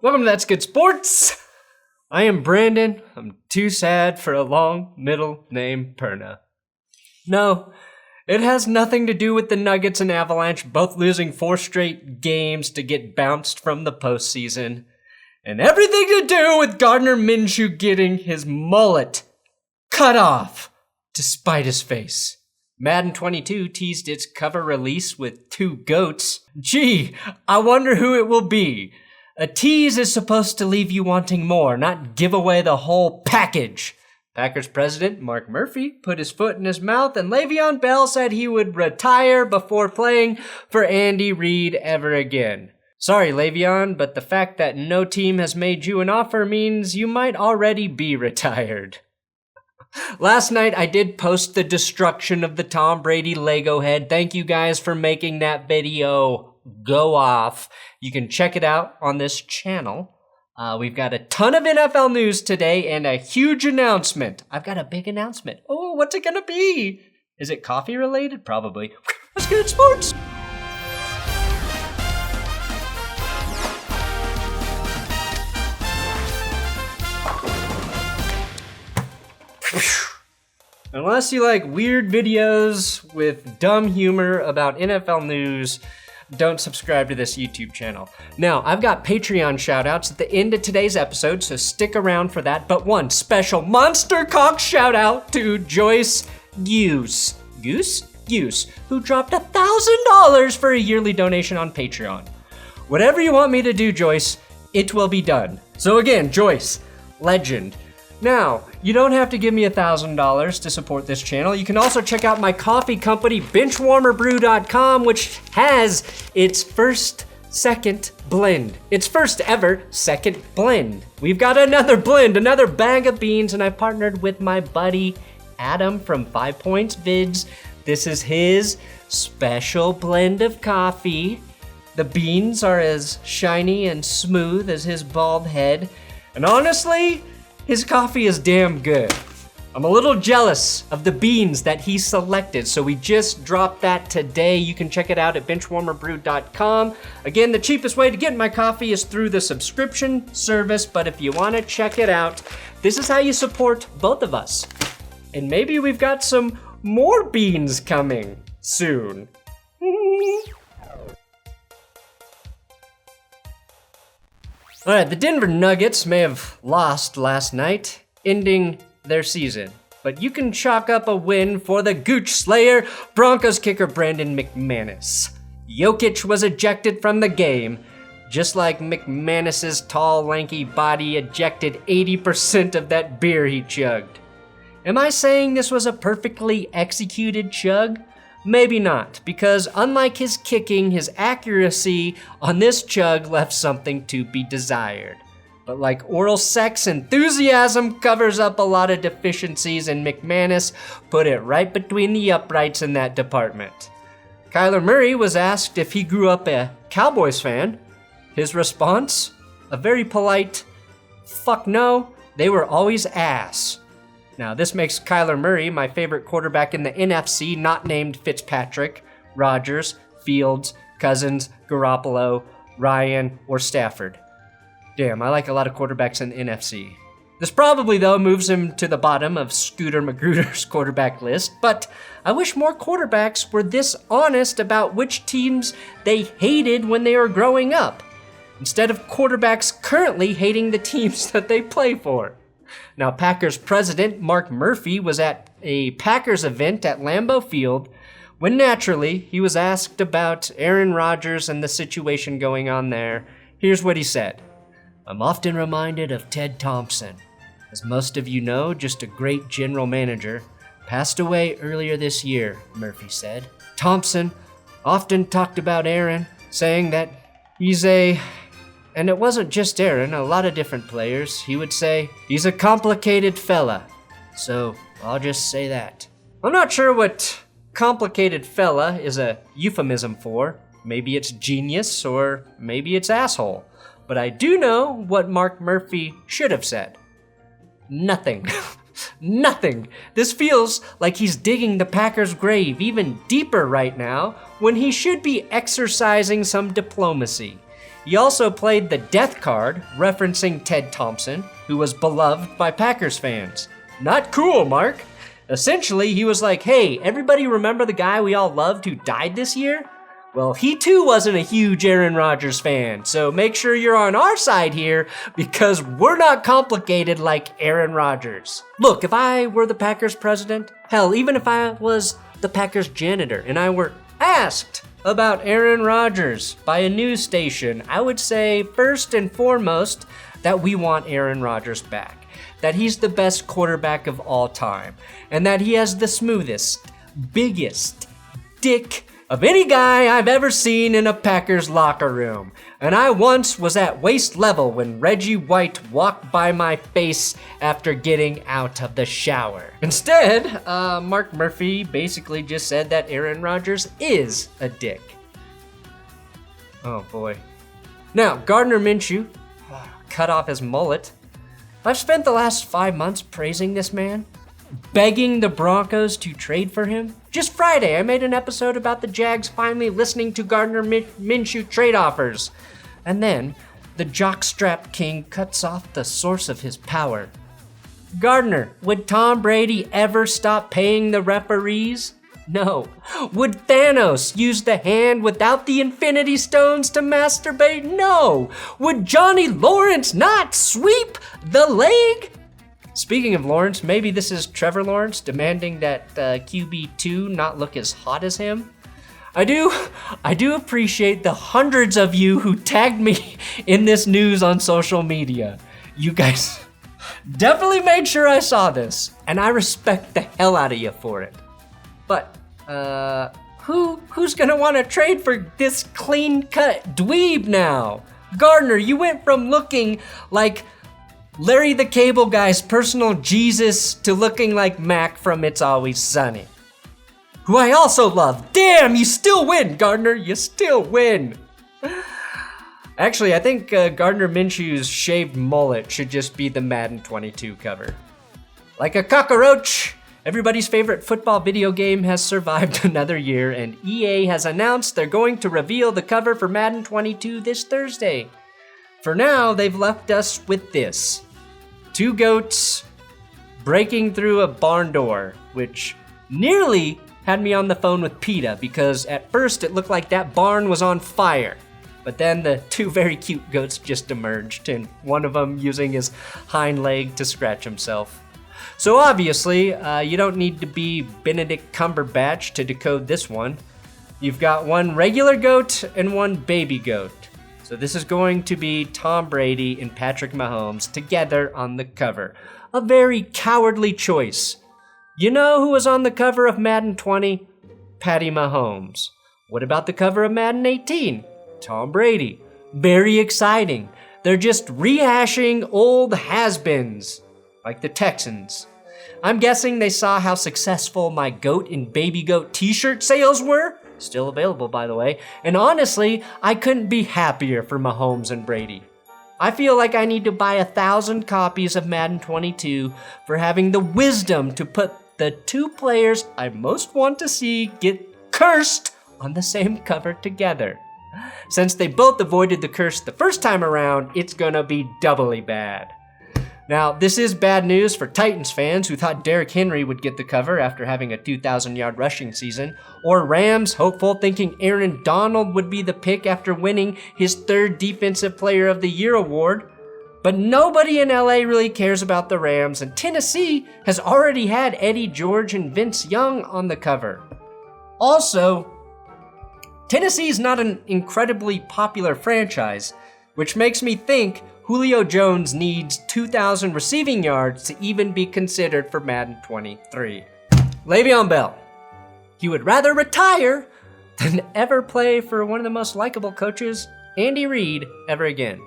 Welcome to That's Good Sports. I am Brandon. I'm too sad for a long middle name, Perna. No, it has nothing to do with the Nuggets and Avalanche both losing 4 straight games to get bounced from the postseason, and everything to do with Gardner Minshew getting his mullet cut off to spite his face. Madden 22 teased its cover release with 2 goats. Gee, I wonder who it will be. A tease is supposed to leave you wanting more, not give away the whole package. Packers president Mark Murphy put his foot in his mouth, and Le'Veon Bell said he would retire before playing for Andy Reid ever again. Sorry, Le'Veon, but the fact that no team has made you an offer means you might already be retired. Last night, I did post the destruction of the Tom Brady Lego head. Thank you guys for making that video go off. You can check it out on this channel. We've got a ton of NFL news today and a huge announcement. I've got a big announcement. Oh, what's it gonna be? Is it coffee related? Probably. That's good sports. Unless you like weird videos with dumb humor about NFL news, don't subscribe to this YouTube channel. Now, I've got Patreon shoutouts at the end of today's episode, so stick around for that. But one special monster cock shoutout to Joyce Goose, who dropped $1,000 for a yearly donation on Patreon. Whatever you want me to do, Joyce, it will be done. So again, Joyce, legend. Now, you don't have to give me $1,000 to support this channel. You can also check out my coffee company, BenchwarmerBrew.com, which has its first ever second blend. We've got another blend, another bag of beans, and I partnered with my buddy Adam from 5 Points Vids. This is his special blend of coffee. The beans are as shiny and smooth as his bald head, and honestly, his coffee is damn good. I'm a little jealous of the beans that he selected, so we just dropped that today. You can check it out at BenchwarmerBrew.com. Again, the cheapest way to get my coffee is through the subscription service, but if you want to check it out, this is how you support both of us. And maybe we've got some more beans coming soon. All right, the Denver Nuggets may have lost last night, ending their season. But you can chalk up a win for the Gooch Slayer, Broncos kicker Brandon McManus. Jokic was ejected from the game, just like McManus's tall, lanky body ejected 80% of that beer he chugged. Am I saying this was a perfectly executed chug? Maybe not, because unlike his kicking, his accuracy on this chug left something to be desired. But like oral sex, enthusiasm covers up a lot of deficiencies, and McManus put it right between the uprights in that department. Kyler Murray was asked if he grew up a Cowboys fan. His response? A very polite, fuck no, they were always ass. Now, this makes Kyler Murray my favorite quarterback in the NFC, not named Fitzpatrick, Rodgers, Fields, Cousins, Garoppolo, Ryan, or Stafford. Damn, I like a lot of quarterbacks in the NFC. This probably, though, moves him to the bottom of Scooter Magruder's quarterback list, but I wish more quarterbacks were this honest about which teams they hated when they were growing up, instead of quarterbacks currently hating the teams that they play for. Now, Packers president Mark Murphy was at a Packers event at Lambeau Field when naturally he was asked about Aaron Rodgers and the situation going on there. Here's what he said. I'm often reminded of Ted Thompson. As most of you know, just a great general manager, passed away earlier this year, Murphy said. Thompson often talked about Aaron, saying that and it wasn't just Aaron, a lot of different players. He would say, he's a complicated fella. So I'll just say that. I'm not sure what complicated fella is a euphemism for. Maybe it's genius or maybe it's asshole. But I do know what Mark Murphy should have said. Nothing. Nothing. This feels like he's digging the Packers' grave even deeper right now when he should be exercising some diplomacy. He also played the death card, referencing Ted Thompson, who was beloved by Packers fans. Not cool, Mark. Essentially, he was like, hey, everybody remember the guy we all loved who died this year? Well, he too wasn't a huge Aaron Rodgers fan, so make sure you're on our side here because we're not complicated like Aaron Rodgers. Look, if I were the Packers president, hell, even if I was the Packers janitor and I were asked about Aaron Rodgers by a news station, I would say first and foremost that we want Aaron Rodgers back, that he's the best quarterback of all time, and that he has the smoothest, biggest dick of any guy I've ever seen in a Packers locker room. And I once was at waist level when Reggie White walked by my face after getting out of the shower. Instead, Mark Murphy basically just said that Aaron Rodgers is a dick. Oh boy. Now, Gardner Minshew cut off his mullet. I've spent the last 5 months praising this man, begging the Broncos to trade for him. Just Friday, I made an episode about the Jags finally listening to Gardner Minshew trade offers. And then, the jockstrap king cuts off the source of his power. Gardner, would Tom Brady ever stop paying the referees? No. Would Thanos use the hand without the Infinity Stones to masturbate? No. Would Johnny Lawrence not sweep the leg? Speaking of Lawrence, maybe this is Trevor Lawrence demanding that QB2 not look as hot as him. I do appreciate the hundreds of you who tagged me in this news on social media. You guys definitely made sure I saw this, and I respect the hell out of you for it. But, who's gonna wanna trade for this clean-cut dweeb now? Gardner, you went from looking like Larry the Cable Guy's personal Jesus to looking like Mac from It's Always Sunny, who I also love. Damn, you still win, Gardner. You still win. Actually, I think Gardner Minshew's shaved mullet should just be the Madden 22 cover. Like a cockroach, everybody's favorite football video game has survived another year, and EA has announced they're going to reveal the cover for Madden 22 this Thursday. For now, they've left us with this. 2 goats breaking through a barn door, which nearly had me on the phone with PETA because at first it looked like that barn was on fire. But then the 2 very cute goats just emerged, and one of them using his hind leg to scratch himself. So obviously, you don't need to be Benedict Cumberbatch to decode this one. You've got 1 regular goat and 1 baby goat. So this is going to be Tom Brady and Patrick Mahomes together on the cover. A very cowardly choice. You know who was on the cover of Madden 20? Patty Mahomes. What about the cover of Madden 18? Tom Brady. Very exciting. They're just rehashing old has-beens, like the Texans. I'm guessing they saw how successful my goat and baby goat t-shirt sales were. Still available, by the way. And honestly, I couldn't be happier for Mahomes and Brady. I feel like I need to buy 1,000 copies of Madden 22 for having the wisdom to put the 2 players I most want to see get cursed on the same cover together. Since they both avoided the curse the first time around, it's gonna be doubly bad. Now, this is bad news for Titans fans who thought Derrick Henry would get the cover after having a 2,000-yard rushing season, or Rams hopeful thinking Aaron Donald would be the pick after winning his 3rd Defensive Player of the Year award. But nobody in LA really cares about the Rams, and Tennessee has already had Eddie George and Vince Young on the cover. Also, Tennessee is not an incredibly popular franchise, which makes me think Julio Jones needs 2,000 receiving yards to even be considered for Madden 23. Le'Veon Bell. He would rather retire than ever play for one of the most likable coaches, Andy Reid, ever again.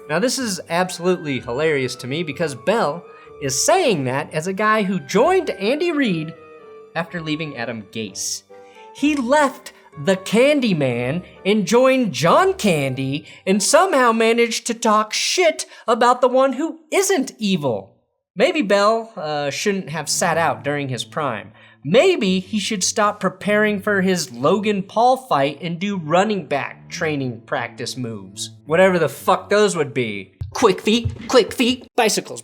Now this is absolutely hilarious to me because Bell is saying that as a guy who joined Andy Reid after leaving Adam Gase. He left the Candyman and joined John Candy and somehow managed to talk shit about the one who isn't evil. Maybe Bell shouldn't have sat out during his prime, maybe he should stop preparing for his Logan Paul fight and do running back training practice moves. Whatever the fuck those would be. Quick feet, bicycles,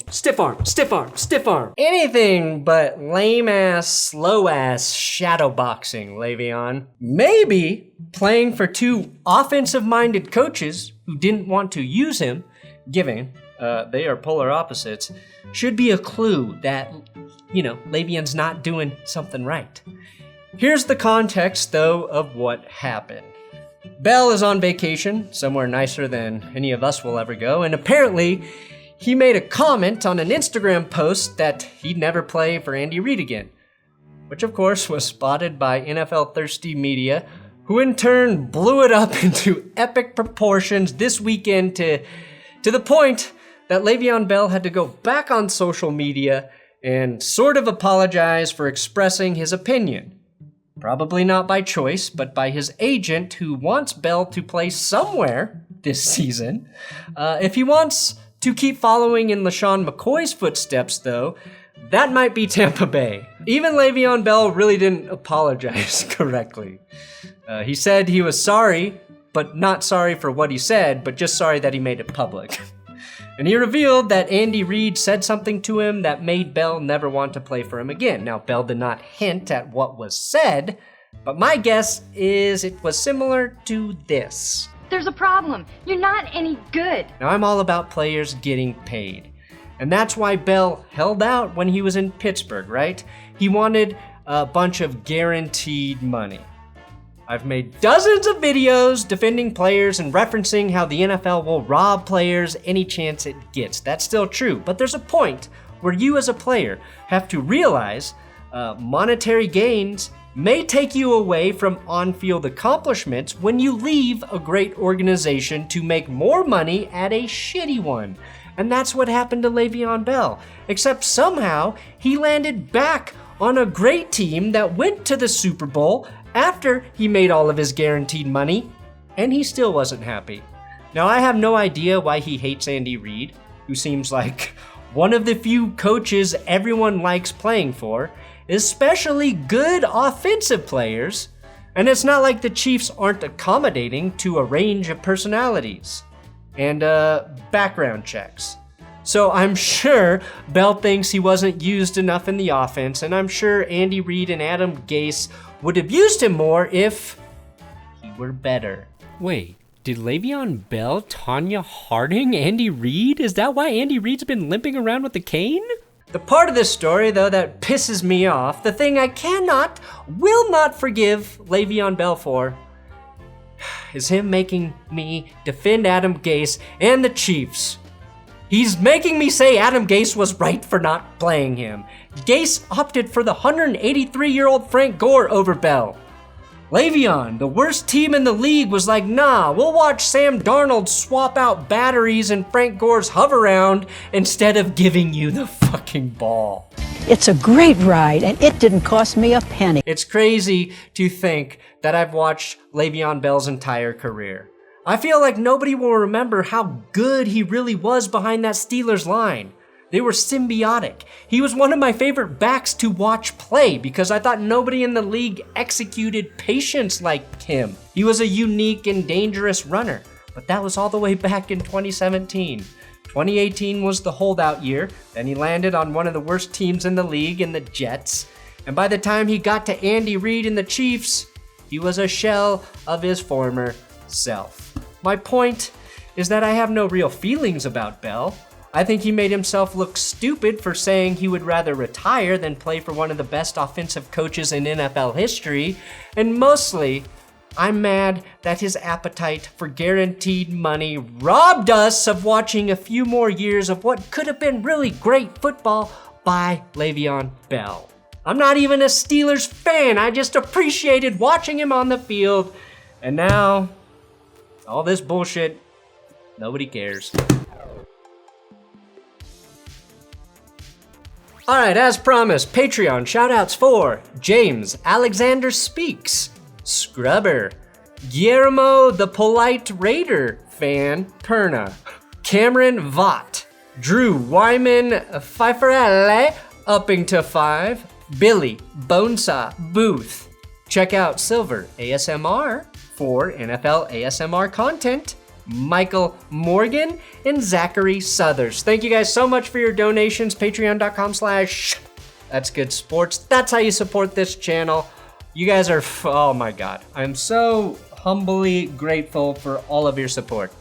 stiff arm, stiff arm. Anything but lame-ass, slow-ass shadow boxing, Le'Veon. Maybe playing for two offensive-minded coaches who didn't want to use him, given they are polar opposites, should be a clue that, Le'Veon's not doing something right. Here's the context, though, of what happened. Bell is on vacation, somewhere nicer than any of us will ever go, and apparently he made a comment on an Instagram post that he'd never play for Andy Reid again, which of course was spotted by NFL-thirsty media, who in turn blew it up into epic proportions this weekend to the point that Le'Veon Bell had to go back on social media and sort of apologize for expressing his opinion. Probably not by choice, but by his agent, who wants Bell to play somewhere this season. If he wants to keep following in LaShawn McCoy's footsteps, though, that might be Tampa Bay. Even Le'Veon Bell really didn't apologize correctly. He said he was sorry, but not sorry for what he said, but just sorry that he made it public. And he revealed that Andy Reid said something to him that made Bell never want to play for him again. Now, Bell did not hint at what was said, but my guess is it was similar to this. There's a problem. You're not any good. Now, I'm all about players getting paid. And that's why Bell held out when he was in Pittsburgh, right? He wanted a bunch of guaranteed money. I've made dozens of videos defending players and referencing how the NFL will rob players any chance it gets. That's still true, but there's a point where you as a player have to realize monetary gains may take you away from on-field accomplishments when you leave a great organization to make more money at a shitty one. And that's what happened to Le'Veon Bell, except somehow he landed back on a great team that went to the Super Bowl after he made all of his guaranteed money, and he still wasn't happy. Now, I have no idea why he hates Andy Reid, who seems like one of the few coaches everyone likes playing for, especially good offensive players, and it's not like the Chiefs aren't accommodating to a range of personalities and background checks. So I'm sure Bell thinks he wasn't used enough in the offense, and I'm sure Andy Reid and Adam Gase would have used him more if he were better. Wait, did Le'Veon Bell, Tanya Harding, Andy Reid? Is that why Andy Reid's been limping around with a cane? The part of this story, though, that pisses me off, the thing I will not forgive Le'Veon Bell for, is him making me defend Adam Gase and the Chiefs. He's making me say Adam Gase was right for not playing him. Gase opted for the 183-year-old Frank Gore over Bell. Le'Veon, the worst team in the league, was like, nah, we'll watch Sam Darnold swap out batteries in Frank Gore's hover-round instead of giving you the fucking ball. It's a great ride, and it didn't cost me a penny. It's crazy to think that I've watched Le'Veon Bell's entire career. I feel like nobody will remember how good he really was behind that Steelers line. They were symbiotic. He was one of my favorite backs to watch play because I thought nobody in the league executed patience like him. He was a unique and dangerous runner, but that was all the way back in 2017. 2018 was the holdout year, then he landed on one of the worst teams in the league in the Jets, and by the time he got to Andy Reid and the Chiefs, he was a shell of his former self. My point is that I have no real feelings about Bell. I think he made himself look stupid for saying he would rather retire than play for one of the best offensive coaches in NFL history, and mostly, I'm mad that his appetite for guaranteed money robbed us of watching a few more years of what could have been really great football by Le'Veon Bell. I'm not even a Steelers fan, I just appreciated watching him on the field, and now all this bullshit, nobody cares. All right, as promised, Patreon shoutouts for James Alexander Speaks, Scrubber, Guillermo the Polite Raider fan, Perna, Cameron Vaught, Drew Wyman Pfeifferelle, upping to 5, Billy Bonesaw Booth. Check out Silver ASMR for NFL ASMR content. Michael Morgan and Zachary Southers. Thank you guys so much for your donations. Patreon.com/Thatsgoodsports. That's how you support this channel. You guys are, oh my God. I'm so humbly grateful for all of your support.